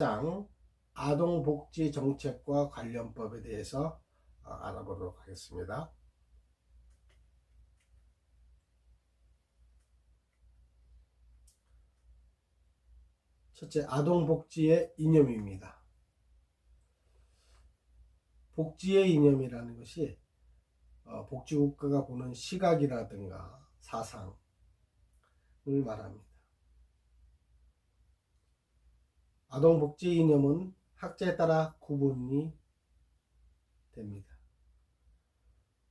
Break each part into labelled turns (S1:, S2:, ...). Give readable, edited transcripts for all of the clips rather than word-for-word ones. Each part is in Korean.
S1: 장 아동복지정책과 관련법에 대해서 알아보도록 하겠습니다. 첫째, 아동복지의 이념입니다. 복지의 이념이라는 것이 복지국가가 보는 시각이라든가 사상을 말합니다. 아동복지 이념은 학자에 따라 구분이 됩니다.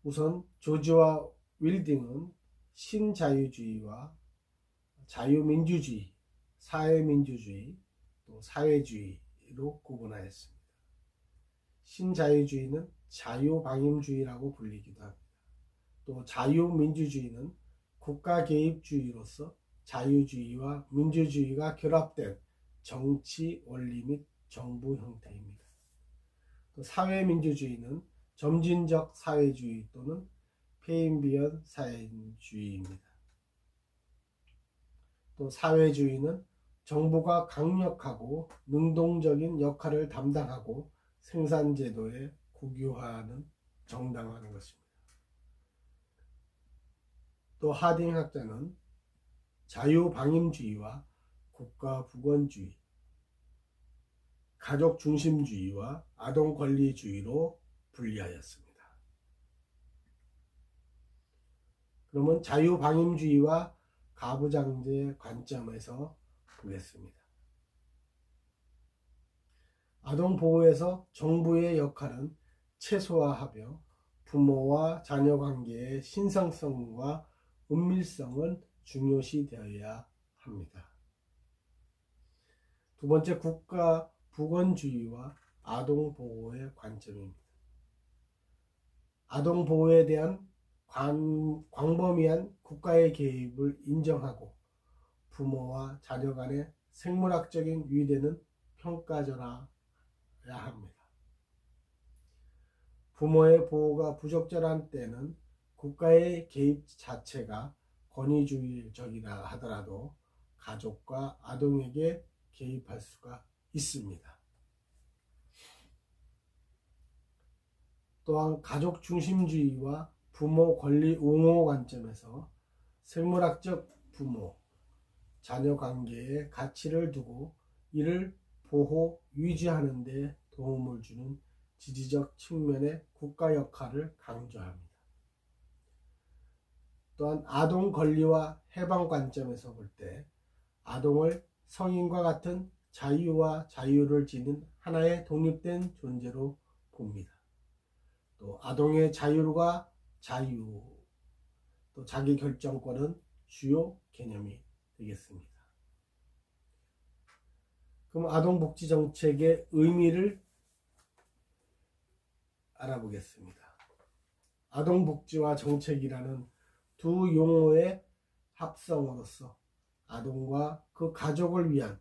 S1: 우선 조지와 윌딩은 신자유주의와 자유민주주의, 사회민주주의, 또 사회주의로 구분하였습니다. 신자유주의는 자유방임주의라고 불리기도 합니다. 또 자유민주주의는 국가개입주의로서 자유주의와 민주주의가 결합된 정치 원리 및 정부 형태입니다. 또 사회민주주의는 점진적 사회주의 또는 페인비언 사회주의입니다. 또 사회주의는 정부가 강력하고 능동적인 역할을 담당하고 생산제도에 국유화하는 정당화하는 것입니다. 또 하딩 학자는 자유방임주의와 국가부권주의, 가족중심주의와 아동권리주의로 분리하였습니다. 그러면 자유방임주의와 가부장제 관점에서 보겠습니다. 아동보호에서 정부의 역할은 최소화하며 부모와 자녀 관계의 신성성과 은밀성은 중요시 되어야 합니다. 두 번째, 국가 부권주의와 아동보호의 관점입니다. 아동보호에 대한 광범위한 국가의 개입을 인정하고 부모와 자녀 간의 생물학적인 유대는 평가절하여야 합니다. 부모의 보호가 부적절한 때는 국가의 개입 자체가 권위주의적이라 하더라도 가족과 아동에게 개입할 수가 있습니다. 또한 가족 중심주의와 부모 권리 옹호 관점에서 생물학적 부모, 자녀 관계에 가치를 두고 이를 보호, 유지하는 데 도움을 주는 지지적 측면의 국가 역할을 강조합니다. 또한 아동 권리와 해방 관점에서 볼 때 아동을 성인과 같은 자유와 자유를 지닌 하나의 독립된 존재로 봅니다. 또 아동의 자유와 자유, 또 자기 결정권은 주요 개념이 되겠습니다. 그럼 아동복지정책의 의미를 알아보겠습니다. 아동복지와 정책이라는 두 용어의 합성으로서 아동과 그 가족을 위한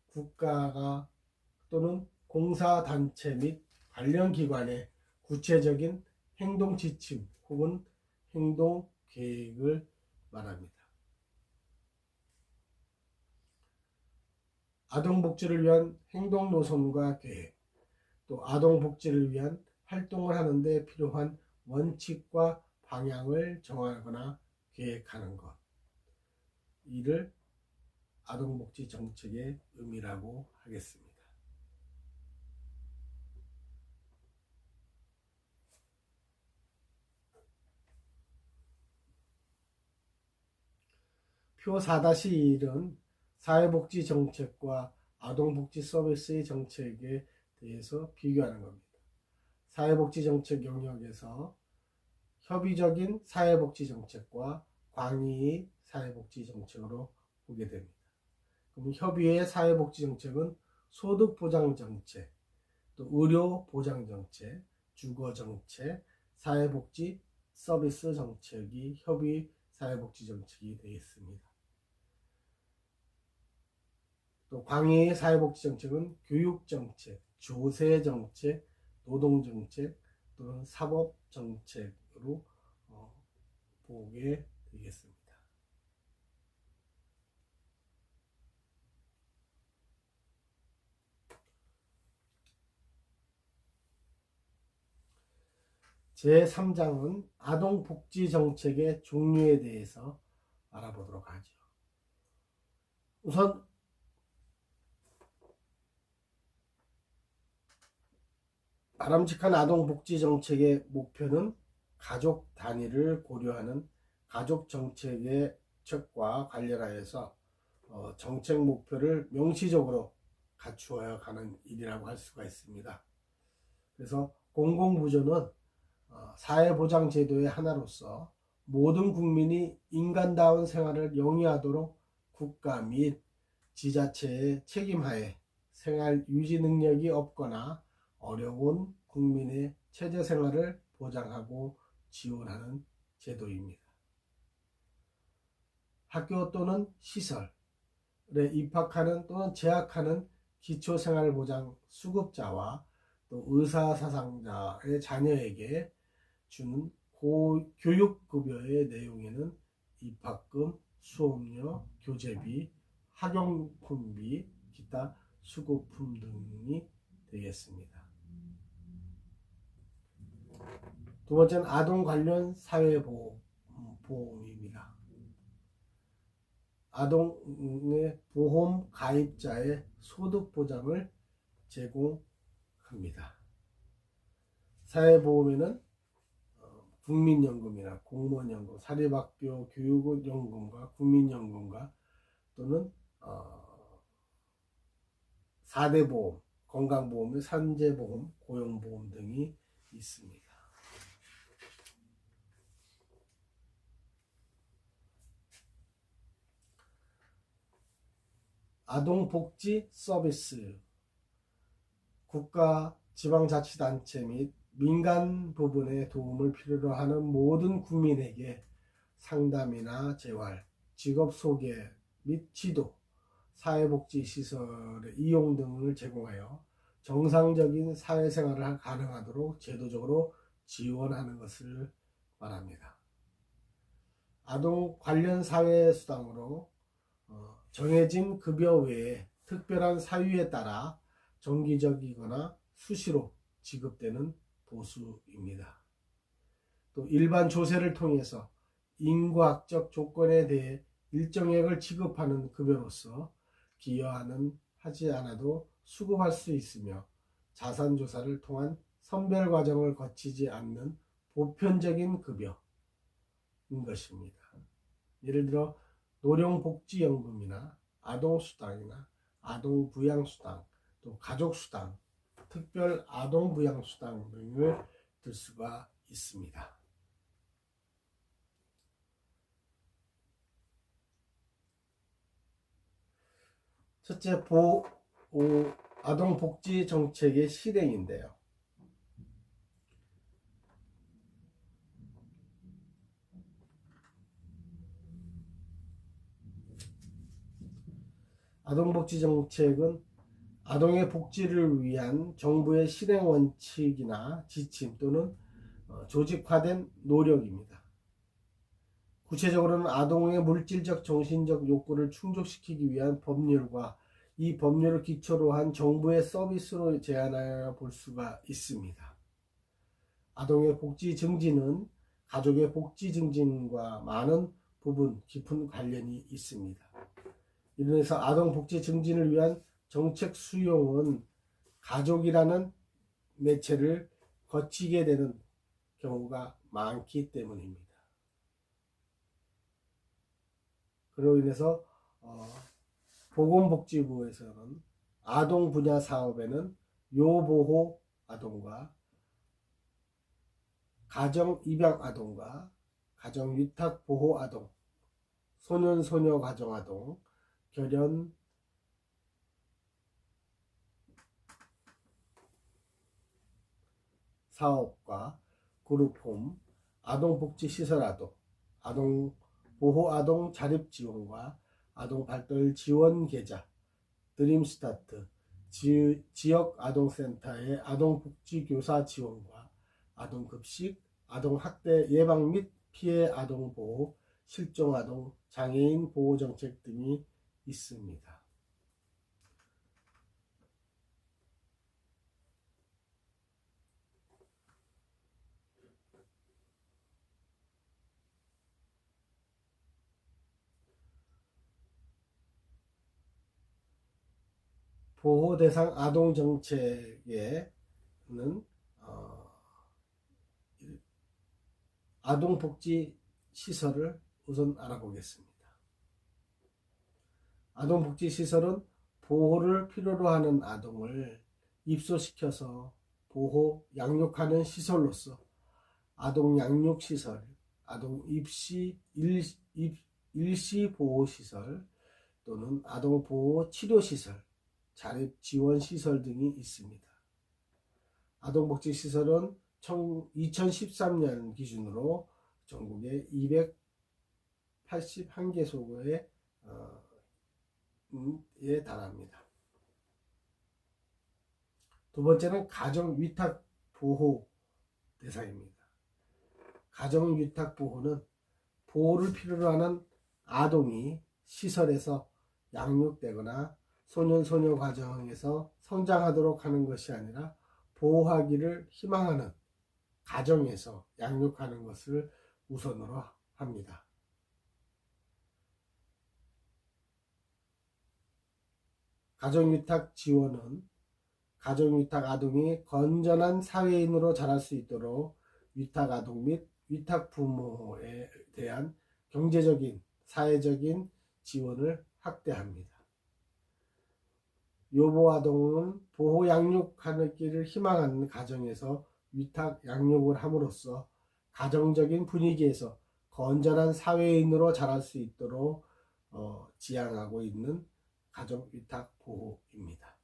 S1: 국가가 또는 공사단체 및 관련 기관의 구체적인 행동 지침 혹은 행동 계획을 말합니다. 아동복지를 위한 행동 노선과 계획, 또 아동복지를 위한 활동을 하는 데 필요한 원칙과 방향을 정하거나 계획하는 것, 이를 아동복지 정책의 의미라고 하겠습니다. 표 4-1은 사회복지 정책과 아동복지 서비스의 정책에 대해서 비교하는 겁니다. 사회복지 정책 영역에서 협의적인 사회복지 정책과 광의의 사회복지 정책으로 보게 됩니다. 그럼 협의의 사회복지 정책은 소득보장 정책, 또 의료보장 정책, 주거정책, 사회복지 서비스 정책이 협의 사회복지 정책이 되겠습니다. 또 광의의 사회복지 정책은 교육정책, 조세정책, 노동정책 또는 사법정책으로 보게 되겠습니다. 제3장은 아동복지정책의 종류에 대해서 알아보도록 하죠. 우선 바람직한 아동복지정책의 목표는 가족 단위를 고려하는 가족정책의 과 관련하여서 정책 목표를 명시적으로 갖추어야 가는 일이라고 할 수가 있습니다. 그래서 공공부조는 사회보장제도의 하나로서 모든 국민이 인간다운 생활을 영위하도록 국가 및 지자체의 책임하에 생활 유지 능력이 없거나 어려운 국민의 체제 생활을 보장하고 지원하는 제도입니다. 학교 또는 시설에 입학하는 또는 재학하는 기초생활보장 수급자와 또 의사사상자의 자녀에게 주는 교육급여의 내용에는 입학금, 수업료, 교재비, 학용품비, 기타 수급품 등이 되겠습니다. 두 번째는 아동 관련 사회보험입니다. 아동의 보험 가입자의 소득 보장을 제공합니다. 사회보험에는 국민연금이나 공무원연금, 사립학교 교육연금과 국민연금과 또는 4대 보험, 건강보험의 산재보험, 고용보험 등이 있습니다. 아동복지 서비스, 국가, 지방자치단체 및 민간 부분의 도움을 필요로 하는 모든 국민에게 상담이나 재활, 직업 소개 및 지도, 사회복지시설의 이용 등을 제공하여 정상적인 사회생활을 가능하도록 제도적으로 지원하는 것을 말합니다. 아동 관련 사회수당으로 정해진 급여 외에 특별한 사유에 따라 정기적이거나 수시로 지급되는 보수입니다. 또 일반 조세를 통해서 인과학적 조건에 대해 일정액을 지급하는 급여로서 기여하는 하지 않아도 수급할 수 있으며 자산조사를 통한 선별 과정을 거치지 않는 보편적인 급여인 것입니다. 예를 들어 노령복지연금이나 아동수당이나 아동부양수당, 또 가족수당, 특별 아동부양수당 등을 들 수가 있습니다. 첫째, 아동복지정책의 실행인데요. 아동복지정책은 아동의 복지를 위한 정부의 실행 원칙이나 지침 또는 조직화된 노력입니다. 구체적으로는 아동의 물질적, 정신적 욕구를 충족시키기 위한 법률과 이 법률을 기초로 한 정부의 서비스로 제한하여 볼 수가 있습니다. 아동의 복지 증진은 가족의 복지 증진과 많은 부분 깊은 관련이 있습니다. 이로해서 아동 복지 증진을 위한 정책 수용은 가족이라는 매체를 거치게 되는 경우가 많기 때문입니다. 그로 인해서 보건복지부에서는 아동 분야 사업에는 요보호 아동과 가정 입양 아동과 가정 위탁 보호 아동, 소년 소녀 가정 아동, 결연 사업과 그룹홈, 아동복지시설 아동, 보호아동 자립지원과 아동발달 지원 계좌, 드림스타트, 지역아동센터의 아동복지교사 지원과 아동급식, 아동학대 예방 및 피해 아동보호, 실종아동, 장애인 보호정책 등이 있습니다. 보호 대상 아동 정책에는 아동복지 시설을 우선 알아보겠습니다. 아동복지 시설은 보호를 필요로 하는 아동을 입소시켜서 보호, 양육하는 시설로서 아동 양육시설, 아동 일시 보호시설 또는 아동 보호 치료시설, 자립지원시설 등이 있습니다. 아동복지시설은 2013년 기준으로 전국에 281개소에 달합니다. 두 번째는 가정위탁보호 대상입니다. 가정위탁보호는 보호를 필요로 하는 아동이 시설에서 양육되거나 소년소녀 과정에서 성장하도록 하는 것이 아니라 보호하기를 희망하는 가정에서 양육하는 것을 우선으로 합니다. 가정위탁 지원은 가정위탁 아동이 건전한 사회인으로 자랄 수 있도록 위탁 아동 및 위탁 부모에 대한 경제적인, 사회적인 지원을 확대합니다. 요보 아동은 보호 양육하기를 희망하는 가정에서 위탁 양육을 함으로써 가정적인 분위기에서 건전한 사회인으로 자랄 수 있도록 지향하고 있는 가정 위탁 보호입니다.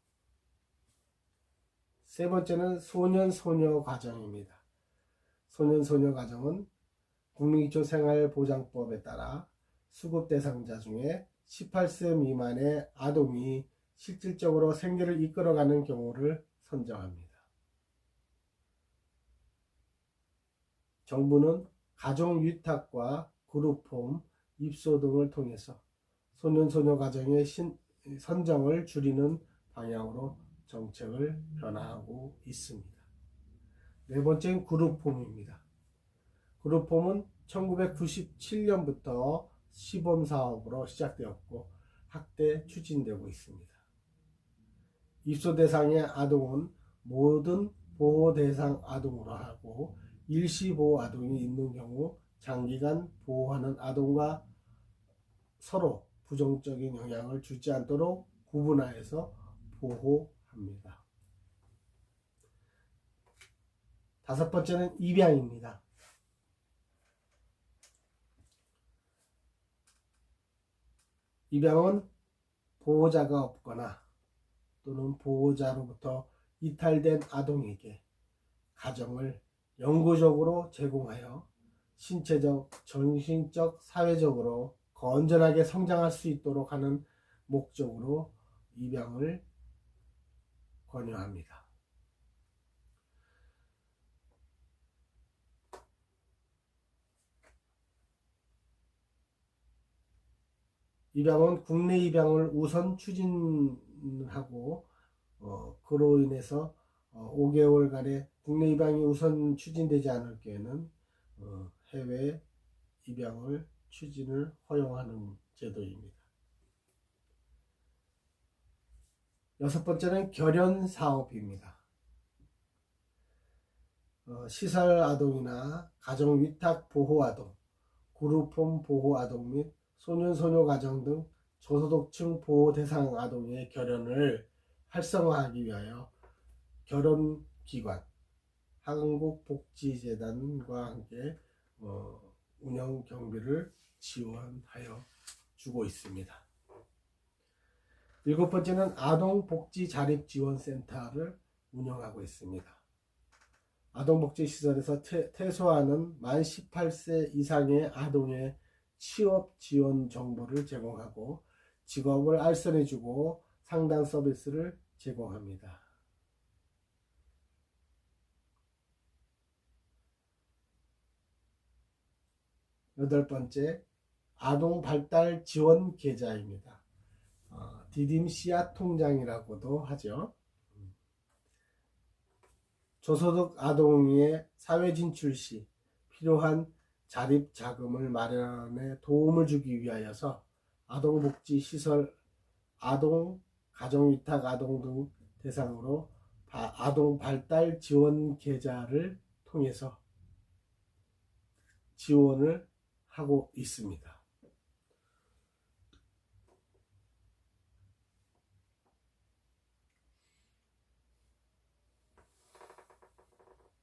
S1: 세 번째는 소년소녀 가정입니다. 소년소녀 가정은 국민기초생활보장법에 따라 수급 대상자 중에 18세 미만의 아동이 실질적으로 생계를 이끌어가는 경우를 선정합니다. 정부는 가정위탁과 그룹홈, 입소 등을 통해서 소년소녀 가정의 선정을 줄이는 방향으로 정책을 변화하고 있습니다. 네 번째는 그룹홈입니다. 그룹홈은 1997년부터 시범사업으로 시작되었고 확대 추진되고 있습니다. 입소 대상의 아동은 모든 보호 대상 아동으로 하고 일시보호 아동이 있는 경우 장기간 보호하는 아동과 서로 부정적인 영향을 주지 않도록 구분하여서 보호합니다. 다섯 번째는 입양입니다. 입양은 보호자가 없거나 또는 보호자로부터 이탈된 아동에게 가정을 영구적으로 제공하여 신체적, 정신적, 사회적으로 건전하게 성장할 수 있도록 하는 목적으로 입양을 권유합니다. 입양은 국내 입양을 우선 추진하고 그로 인해서 5개월간의 국내 입양이 우선 추진되지 않을 경우에는 해외 입양을 추진을 허용하는 제도입니다. 여섯 번째는 결연사업입니다. 시설 아동이나 가정 위탁 보호 아동, 그룹홈 보호 아동 및 소년소녀 가정 등 저소득층 보호 대상 아동의 결연을 활성화하기 위하여 결연기관, 한국복지재단과 함께 운영 경비를 지원하여 주고 있습니다. 일곱 번째는 아동복지자립지원센터를 운영하고 있습니다. 아동복지시설에서 퇴소하는 만 18세 이상의 아동의 취업 지원 정보를 제공하고 직업을 알선해주고 상담 서비스를 제공합니다. 여덟 번째, 아동발달지원계좌입니다. 디딤 씨앗 통장이라고도 하죠. 저소득 아동의 사회 진출 시 필요한 자립 자금을 마련에 도움을 주기 위하여서 아동복지시설 아동 가정위탁 아동 등 대상으로 아동 발달 지원 계좌를 통해서 지원을 하고 있습니다.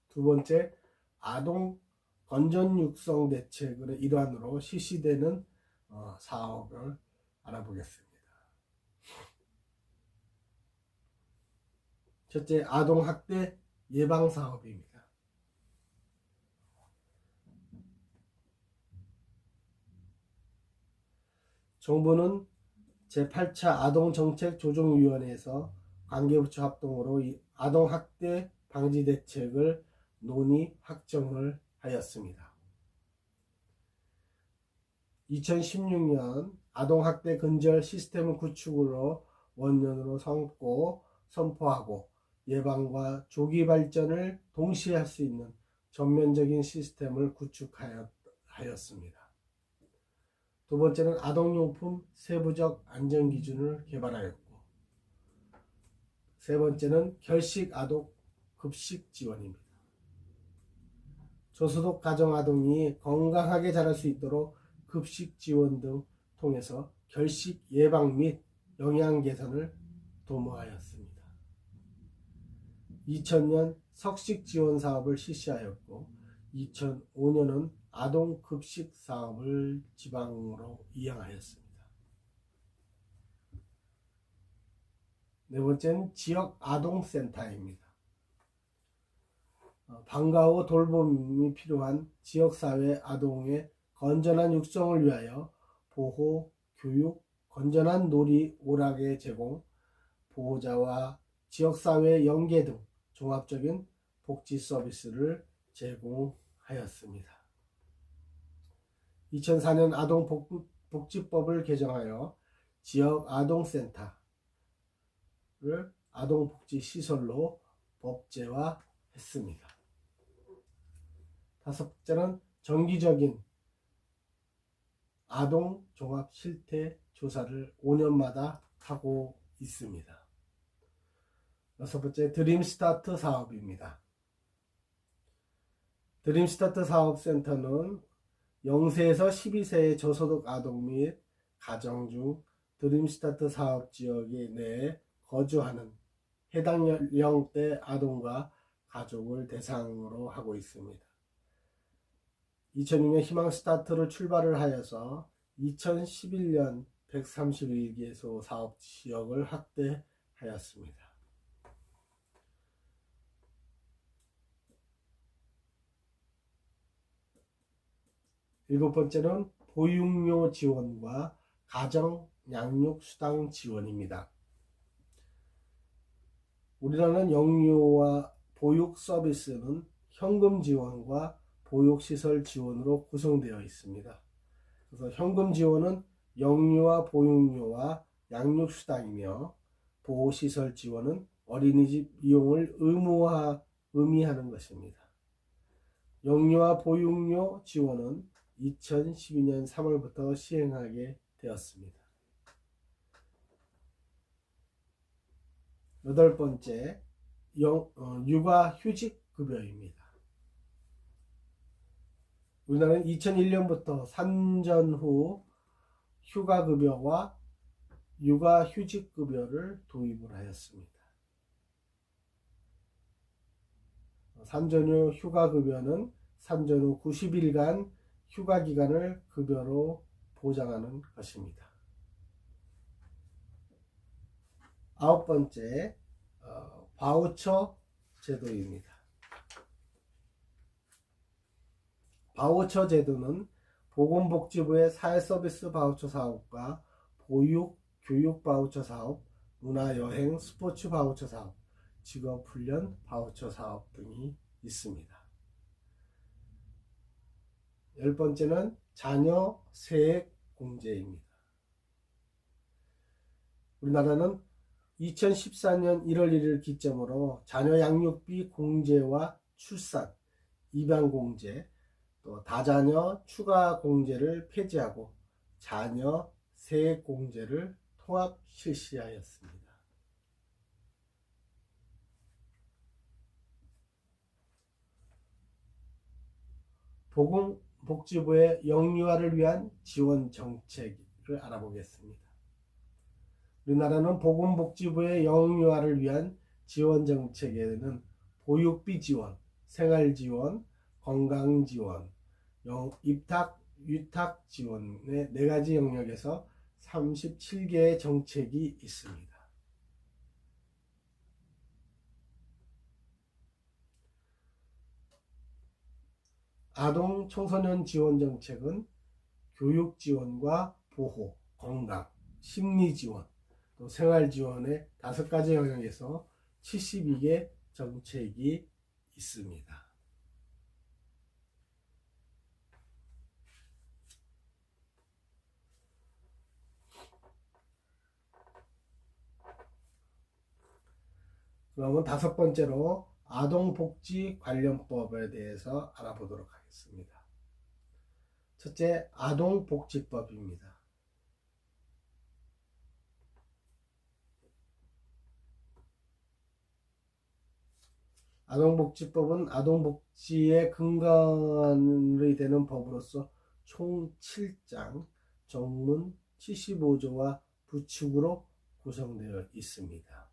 S1: 두 번째, 아동 건전 육성 대책의 일환으로 실시되는 사업을 알아보겠습니다. 첫째, 아동학대 예방사업입니다. 정부는 제8차 아동정책조정위원회에서 관계부처 합동으로 이 아동학대 방지 대책을 논의 확정을 하였습니다. 2016년 아동학대 근절 시스템 구축으로 원년으로 선포하고 예방과 조기 발전을 동시에 할 수 있는 전면적인 시스템을 구축하였습니다. 두 번째는 아동용품 세부적 안전기준을 개발하였고, 세 번째는 결식 아동 급식 지원입니다. 저소득 가정 아동이 건강하게 자랄 수 있도록 급식 지원 등 통해서 결식 예방 및 영양 개선을 도모하였습니다. 2000년 석식 지원 사업을 실시하였고 2005년은 아동 급식 사업을 지방으로 이행하였습니다. 네 번째는 지역 아동센터입니다. 방과 후 돌봄이 필요한 지역사회 아동의 건전한 육성을 위하여 보호, 교육, 건전한 놀이, 오락의 제공, 보호자와 지역사회 연계 등 종합적인 복지 서비스를 제공하였습니다. 2004년 아동복지법을 개정하여 지역 아동센터를 아동복지시설로 법제화했습니다. 다섯 번째는 정기적인 아동 종합 실태 조사를 5년마다 하고 있습니다. 여섯 번째, 드림스타트 사업입니다. 드림스타트 사업센터는 0세에서 12세의 저소득 아동 및 가정 중 드림스타트 사업 지역 내에 거주하는 해당 연령대 아동과 가족을 대상으로 하고 있습니다. 2006년 희망스타트를 출발을 하여서 2011년 131개소 사업 지역을 확대하였습니다. 일곱 번째는 보육료 지원과 가정 양육 수당 지원입니다. 우리나라는 영유아 보육 서비스는 현금 지원과 보육시설 지원으로 구성되어 있습니다. 그래서 현금 지원은 영유아 보육료와 양육수당이며 보호시설 지원은 어린이집 이용을 의미하는 것입니다. 영유아 보육료 지원은 2012년 3월부터 시행하게 되었습니다. 여덟 번째, 육아휴직급여입니다. 우리나라는 2001년부터 산전 후 휴가급여와 육아휴직급여를 도입을 하였습니다. 산전 후 휴가급여는 산전 후 90일간 휴가기간을 급여로 보장하는 것입니다. 아홉 번째, 바우처 제도입니다. 바우처 제도는 보건복지부의 사회서비스 바우처 사업과 보육, 교육 바우처 사업, 문화여행, 스포츠 바우처 사업, 직업훈련 바우처 사업 등이 있습니다. 열 번째는 자녀 세액 공제입니다. 우리나라는 2014년 1월 1일 기점으로 자녀 양육비 공제와 출산, 입양 공제, 또 다자녀 추가 공제를 폐지하고 자녀 세액 공제를 통합 실시하였습니다. 보건복지부의 영유아를 위한 지원 정책을 알아보겠습니다. 우리나라는 보건복지부의 영유아를 위한 지원 정책에는 보육비 지원, 생활 지원, 건강 지원, 입학, 위탁 지원의 4가지 영역에서 37개의 정책이 있습니다. 아동 청소년 지원 정책은 교육 지원과 보호, 건강, 심리 지원, 또 생활 지원의 5가지 영역에서 72개 정책이 있습니다. 그러면 5번째로 아동복지관련법에 대해서 알아보도록 하겠습니다. 첫째, 아동복지법입니다. 아동복지법은 아동복지의 근간이 되는 법으로서 총 7장, 정문 75조와 부축으로 구성되어 있습니다.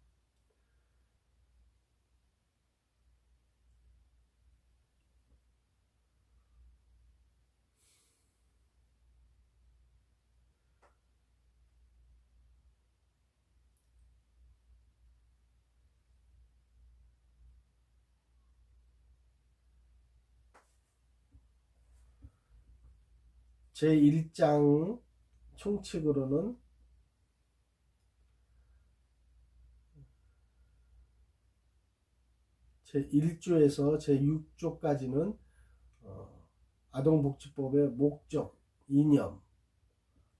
S1: 제1장 총칙으로는 제1조에서 제6조까지는 아동복지법의 목적, 이념,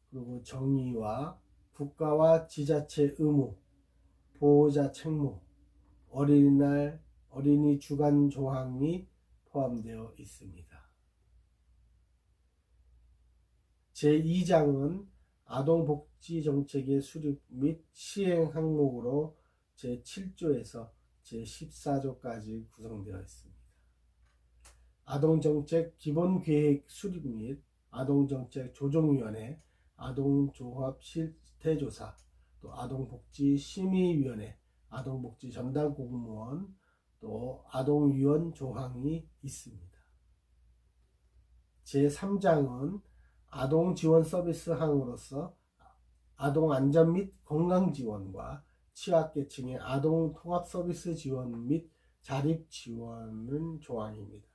S1: 그리고 정의와 국가와 지자체 의무, 보호자 책무, 어린이날, 어린이 주간 조항이 포함되어 있습니다. 제2장은 아동복지정책의 수립 및 시행 항목으로 제7조에서 제14조까지 구성되어 있습니다. 아동정책 기본계획 수립 및 아동정책 조정위원회, 아동조합 실태조사, 또 아동복지심의위원회, 아동복지 전담 공무원, 또 아동위원 조항이 있습니다. 제3장은 아동지원 서비스 항으로서 아동안전 및 건강지원과 취약계층의 아동통합서비스 지원 및 자립지원은 조항입니다.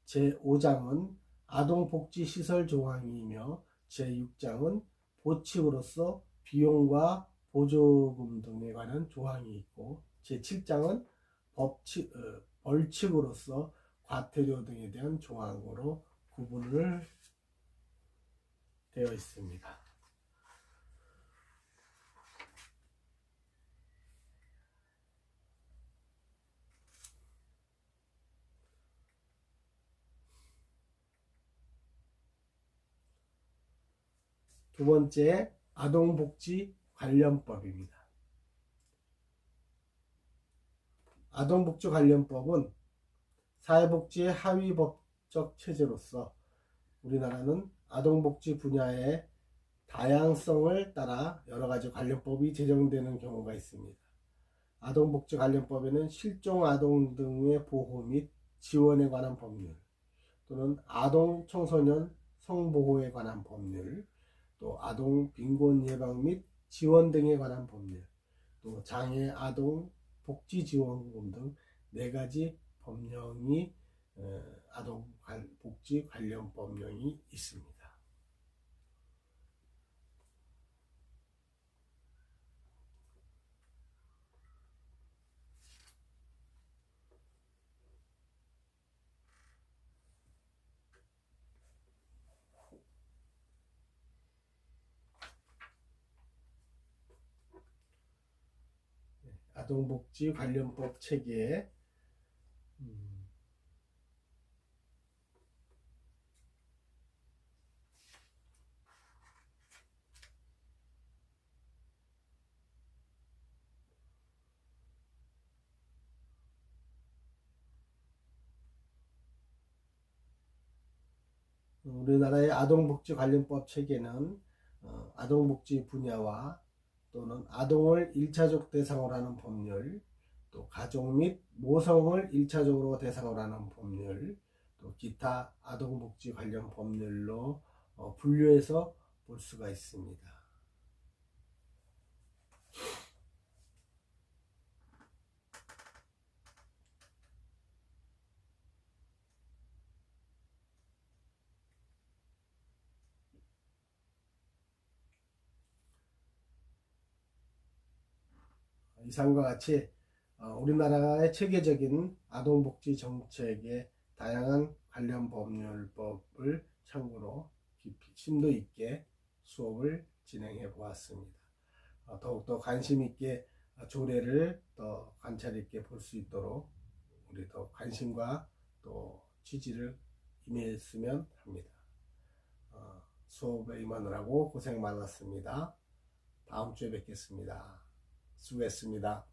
S1: 제5장은 아동복지시설 조항이며 제6장은 보칙으로서 비용과 보조금 등에 관한 조항이 있고 제7장은 벌칙으로서 과태료 등에 대한 조항으로 구분을 되어 있습니다. 두 번째, 아동복지관련법입니다. 아동복지관련법은 사회복지의 하위법적 체제로서 우리나라는 아동복지 분야의 다양성을 따라 여러가지 관련법이 제정되는 경우가 있습니다. 아동복지관련법에는 실종아동 등의 보호 및 지원에 관한 법률, 또는 아동, 청소년 성보호에 관한 법률, 또 아동 빈곤 예방 및 지원 등에 관한 법률, 또 장애 아동 복지지원금 등 4가지 법령이 아동복지 관련 법령이 있습니다. 아동복지 관련법 체계에 우리나라의 아동복지 관련법 체계는 아동복지 분야와 또는 아동을 1차적 대상으로 하는 법률, 또 가족 및 모성을 1차적으로 대상으로 하는 법률, 또 기타 아동복지 관련 법률로 분류해서 볼 수가 있습니다. 이상과 같이 우리나라의 체계적인 아동복지 정책의 다양한 관련 법률법을 참고로 깊이 심도 있게 수업을 진행해 보았습니다. 더욱더 관심 있게 조례를 더 관찰 있게 볼 수 있도록 우리 더 관심과 또 취지를 임했으면 합니다. 수업에 임하느라고 고생 많았습니다. 다음 주에 뵙겠습니다. 수고했습니다.